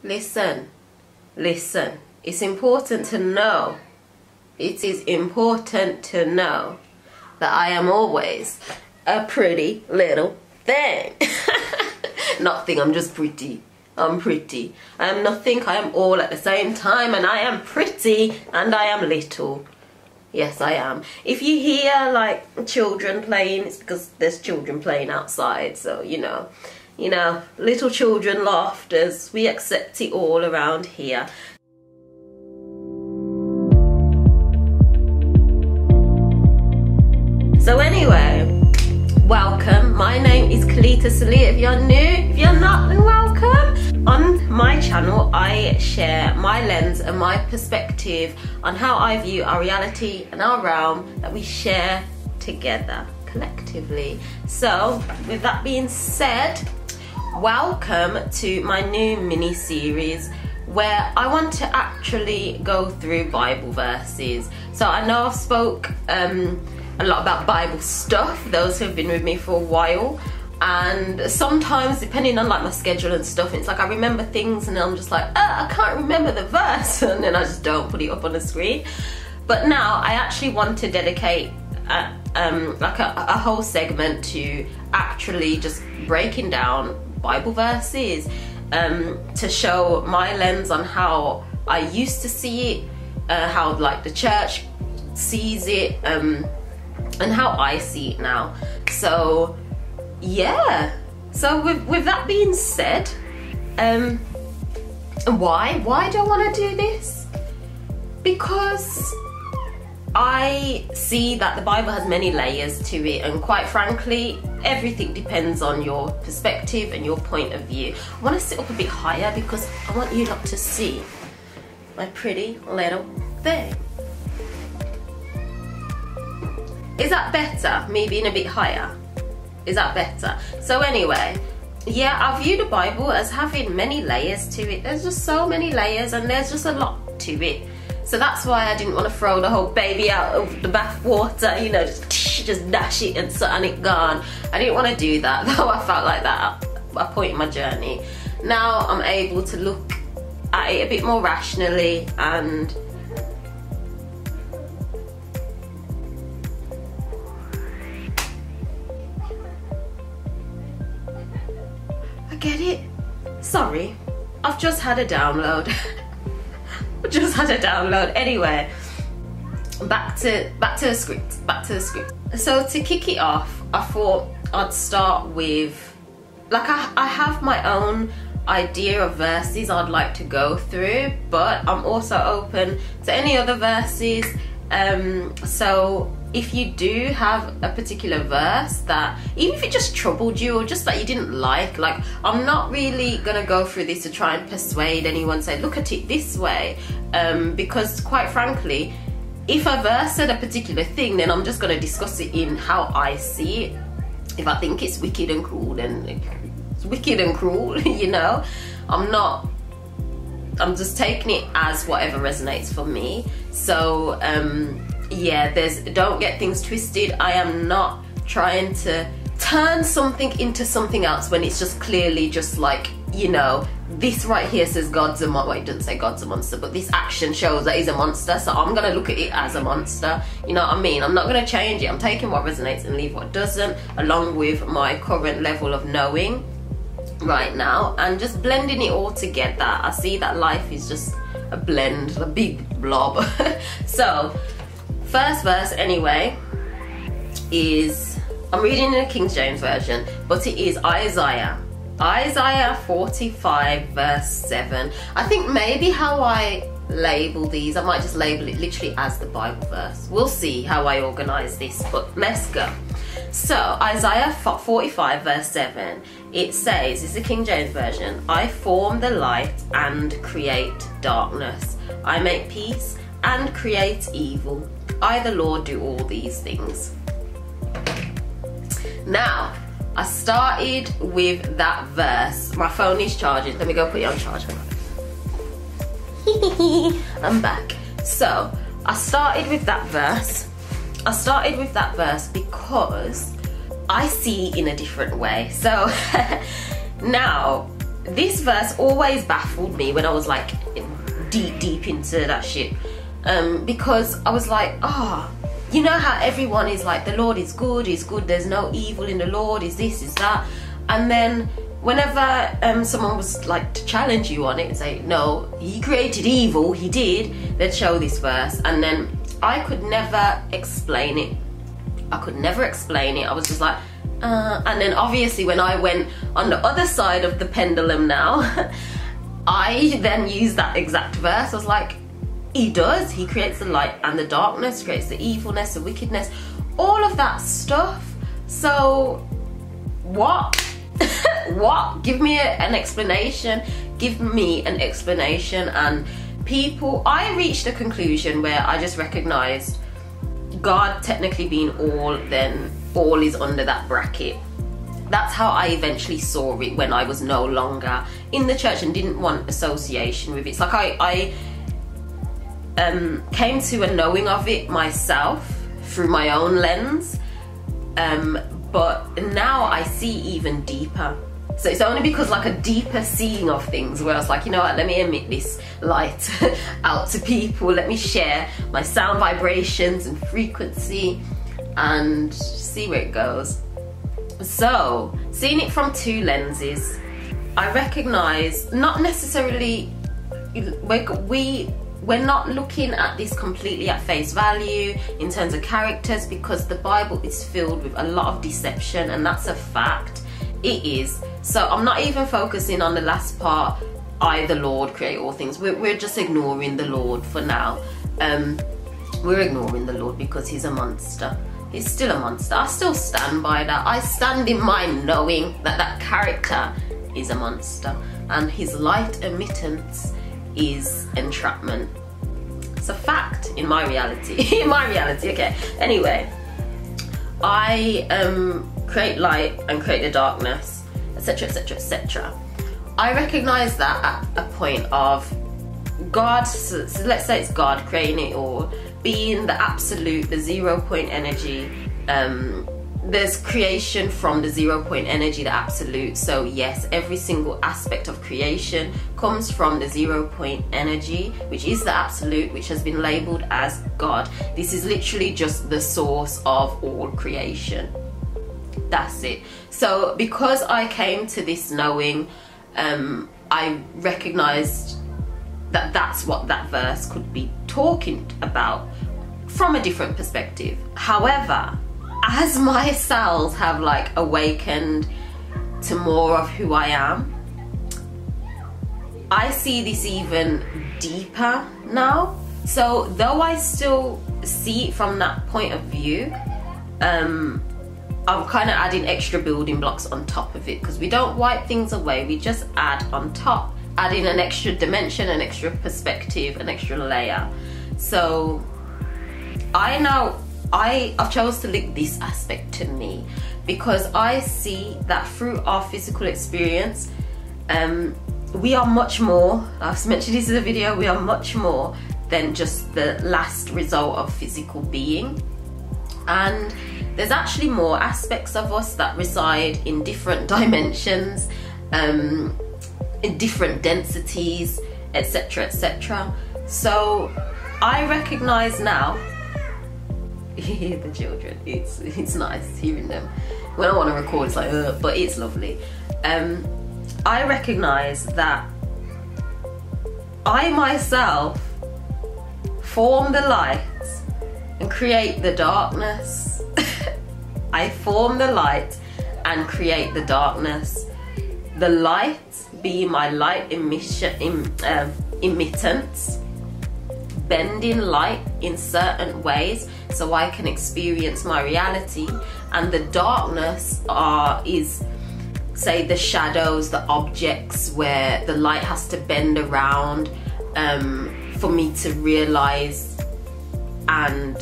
Listen. It's important to know. It is important to know that I am always a pretty little thing. Not thing, I'm just pretty. I'm pretty. I am nothing, I am all at the same time, and I am pretty and I am little. Yes, I am. If you hear like children playing, it's because there's children playing outside, so you know, little children laughters, we accept it all around here. So anyway, welcome. My name is Kelita Sahliah. If you're new, if you're not, then welcome. On my channel, I share my lens and my perspective on how I view our reality and our realm that we share together, collectively. So, with that being said, welcome to my new mini-series where I want to actually go through Bible verses. So I know I've spoke a lot about Bible stuff, those who have been with me for a while, and sometimes depending on like my schedule and stuff, it's like I remember things and I'm just like, I can't remember the verse, and then I just don't put it up on the screen. But now I actually want to dedicate like a whole segment to actually just breaking down Bible verses, to show my lens on how I used to see it, how like the church sees it, and how I see it now. So yeah, so with that being said, why do I want to do this? Because I see that the Bible has many layers to it, and quite frankly, everything depends on your perspective and your point of view. I want to sit up a bit higher because I want you lot to see my pretty little thing. Is that better? Me being a bit higher? Is that better? So anyway, yeah, I view the Bible as having many layers to it. There's just so many layers and there's just a lot to it. So that's why I didn't want to throw the whole baby out of the bath water, you know, just dash it and it gone. I didn't want to do that, though I felt like that at a point in my journey. Now I'm able to look at it a bit more rationally and get it? Sorry, I've just had a download. Anyway, back to the script. So to kick it off, I thought I'd start with, like, I have my own idea of verses I'd like to go through, but I'm also open to any other verses. So if you do have a particular verse that, even if it just troubled you or just that you didn't like, I'm not really gonna go through this to try and persuade anyone, say look at it this way, because quite frankly, if a verse said a particular thing, then I'm just gonna discuss it in how I see it. If I think it's wicked and cruel, then it's wicked and cruel, you know. I'm just taking it as whatever resonates for me. So yeah, don't get things twisted. I am not trying to turn something into something else when it's just clearly just like, you know, this right here says God's a monster. Well, it doesn't say God's a monster, but this action shows that he's a monster, so I'm gonna look at it as a monster. You know what I mean? I'm not gonna change it. I'm taking what resonates and leave what doesn't, along with my current level of knowing right now, and just blending it all together. I see that life is just a blend, a big blob. So first verse anyway is, I'm reading in the King James Version, but it is Isaiah 45 verse 7. I think maybe how I label these, I might just label it literally as the Bible verse. We'll see how I organize this, but let's go. So Isaiah 45 verse 7, it says, it's the King James Version, I form the light and create darkness. I make peace and create evil. I, the Lord, do all these things. Now, I started with that verse. My phone is charging. Let me go put it on charge. I'm back. So, I started with that verse. Because I see in a different way. So, now, this verse always baffled me when I was like deep into that shit, because I was like, you know how everyone is like, the Lord is good, there's no evil in the Lord, is this, is that. And then whenever someone was like to challenge you on it and say, no, he created evil, he did, they'd show this verse, and then I could never explain it. I was just like, and then obviously when I went on the other side of the pendulum now, I then used that exact verse. I was like, he does, he creates the light and the darkness, creates the evilness, the wickedness, all of that stuff. So what? What? Give me an explanation. Give me an explanation. And I reached a conclusion where I just recognized God technically being all, then all is under that bracket. That's how I eventually saw it when I was no longer in the church and didn't want association with it. It's like I came to a knowing of it myself through my own lens, but now I see even deeper. So it's only because like a deeper seeing of things where I was like, you know what, let me emit this light out to people, let me share my sound vibrations and frequency and see where it goes. So seeing it from two lenses, I recognize not necessarily, we're not looking at this completely at face value in terms of characters, because the Bible is filled with a lot of deception, and that's a fact. It is. So I'm not even focusing on the last part, I the Lord create all things. We're just ignoring the Lord for now. We're ignoring the Lord because he's a monster. He's still a monster. I still stand by that. I stand in my knowing that that character is a monster, and his light emittance is entrapment. It's a fact in my reality. In my reality, okay. Anyway, I create light and create the darkness, etc, etc, etc. I recognize that at a point of God, so let's say it's God creating it all, being the absolute, the 0 point energy. There's creation from the 0 point energy, the absolute. So yes, every single aspect of creation comes from the 0 point energy, which is the absolute, which has been labeled as God. This is literally just the source of all creation. That's it. So because I came to this knowing, I recognized that that's what that verse could be talking about from a different perspective. However, as my cells have like awakened to more of who I am, I see this even deeper now. So though I still see it from that point of view, I'm kind of adding extra building blocks on top of it, because we don't wipe things away, we just add on top, adding an extra dimension, an extra perspective, an extra layer. So I've chose to link this aspect to me, because I see that through our physical experience, we are much more, I've mentioned this in the video, we are much more than just the last result of physical being. And there's actually more aspects of us that reside in different dimensions, in different densities, etc, etc. So I recognize now, the children, it's nice hearing them. When I want to record, it's like, but it's lovely. I recognize that I myself form the light and create the darkness. I form the light and create the darkness. The light being my light emittance, bending light in certain ways so I can experience my reality, and the darkness is, say, the shadows, the objects where the light has to bend around for me to realize and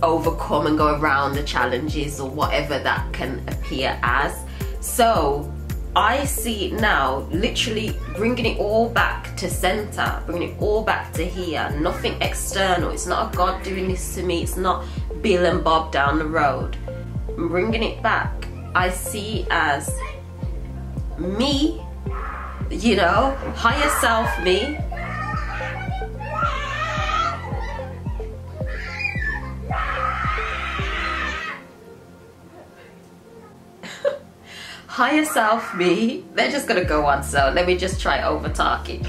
overcome and go around the challenges or whatever that can appear as. So I see it now, literally bringing it all back to center, bringing it all back to here, nothing external. It's not a God doing this to me, it's not Bill and Bob down the road. I'm bringing it back. I see as me you know, higher self me. Higher self me, they're just gonna go on, so let me just try over talking.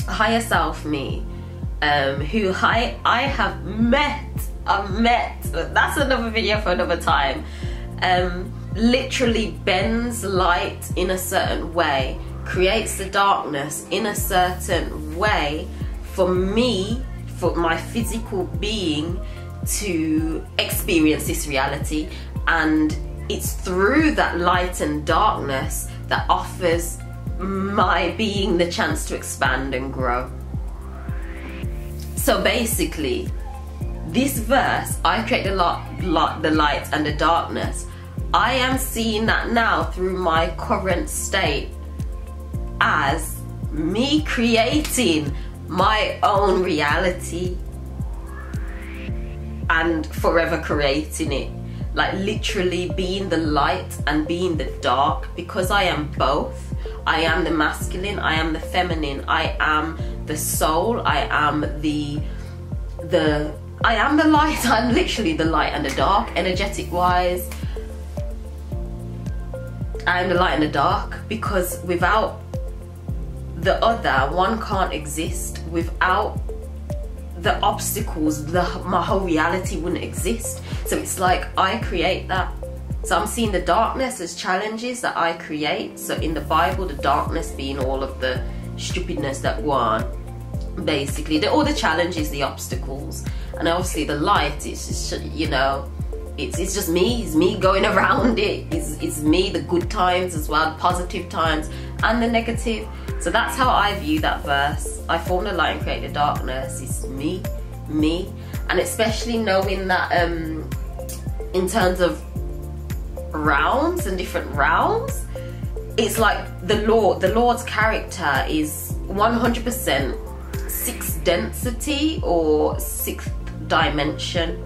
Higher self me, who I have met, that's another video for another time, literally bends light in a certain way, creates the darkness in a certain way for me, for my physical being to experience this reality. And it's through that light and darkness that offers my being the chance to expand and grow. So basically, this verse, I create the light and the darkness. I am seeing that now through my current state as me creating my own reality and forever creating it. Like literally being the light and being the dark, because I am both. I am the masculine, I am the feminine, I am the soul, I am the light. I'm literally the light and the dark, energetic wise. I am the light and the dark, because without the other, one can't exist. Without the obstacles, my whole reality wouldn't exist. So it's like I create that. So I'm seeing the darkness as challenges that I create. So in the Bible, the darkness being all of the stupidness that go on, basically, all the challenges, the obstacles, and obviously the light. It's just, you know, it's just me. It's me going around it. It's me, the good times as well, the positive times and the negative. So that's how I view that verse. I form the light and create the darkness. It's me, and especially knowing that in terms of realms and different realms, it's like the Lord's character is 100% sixth density or sixth dimension.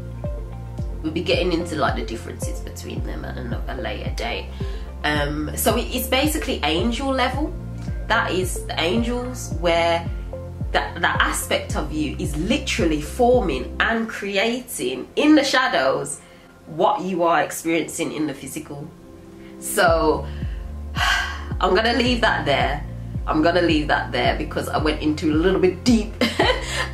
We'll be getting into like the differences between them at a later date. So it's basically angel level. That is the angels, where that aspect of you is literally forming and creating in the shadows what you are experiencing in the physical. So I'm gonna leave that there. Because I went into a little bit deep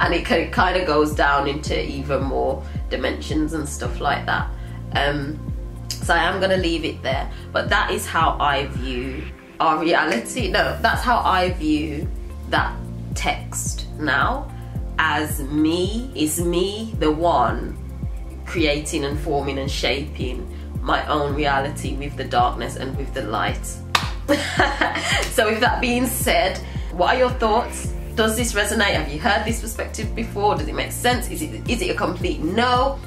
and it kind of goes down into even more dimensions and stuff like that. So I am gonna leave it there, but that is how I view our reality. No, that's how I view that text now, as me, is me the one creating and forming and shaping my own reality with the darkness and with the light. So with that being said, what are your thoughts? Does this resonate? Have you heard this perspective before? Does it make sense? Is it a complete no?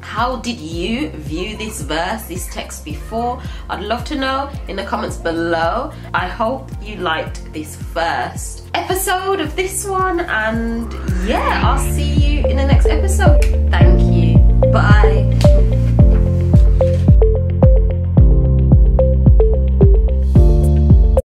How did you view this verse, this text before? I'd love to know in the comments below. I hope you liked this first episode of this one, and yeah, I'll see you in the next episode. Thank you. Bye.